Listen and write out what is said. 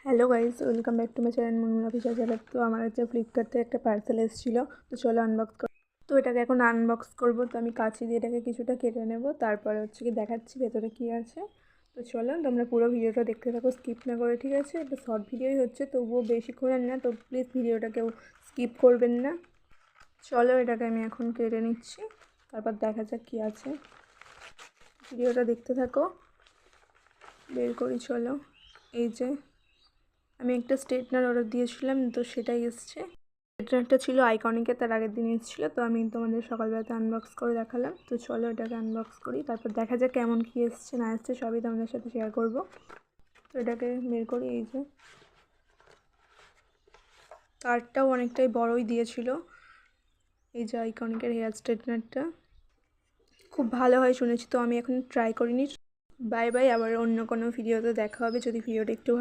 Hello guys, welcome back to my channel Munmun official channel. তো আমার হচ্ছে ফ্লিপকার্ট থেকে একটা পার্সেল এসেছিলো, তো চলো আনবক্স কর। তো এটাকে এখন আনবক্স করবো। তো আমি কাঁচি দিয়ে এটাকে কিছুটা কেটে নেবো, তারপরে হচ্ছে কি দেখাচ্ছি ভেতরে কী আছে। তো চলো তোমরা পুরো ভিডিওটা দেখতে থাকো, স্কিপ না করে, ঠিক আছে? এটা শর্ট ভিডিওই হচ্ছে, তবুও বেশিক্ষণের না, তো প্লিজ ভিডিওটা কেউ স্কিপ করবেন না। চলো এটাকে আমি এখন কেটে নিচ্ছি, তারপর দেখা যাক কী আছে। ভিডিওটা দেখতে থাকো, বের করি। চলো, এই যে আমি একটা স্ট্রেটনার অর্ডার দিয়েছিলাম, তো সেটাই এসছে। স্ট্রেটনারটা ছিল আইকনিকের, তার আগের দিন এসেছিলো। তো আমি তোমাদের সকালবেলাতে আনবক্স করে দেখালাম। তো চলো এটাকে আনবক্স করি, তারপর দেখা যাক কেমন কী এসছে না এসছে, সবই তোমাদের সাথে শেয়ার করব। তো এটাকে বের করি। এই যে তারটাও অনেকটাই বড়ই দিয়েছিল। এই যে আইকনিকের হেয়ার স্ট্রেটনারটা খুব ভালো হয় শুনেছি, তো আমি এখন ট্রাই করিনি। বাই বাই, আবার অন্য কোনো ভিডিওতে দেখা হবে। যদি ভিডিওটা একটু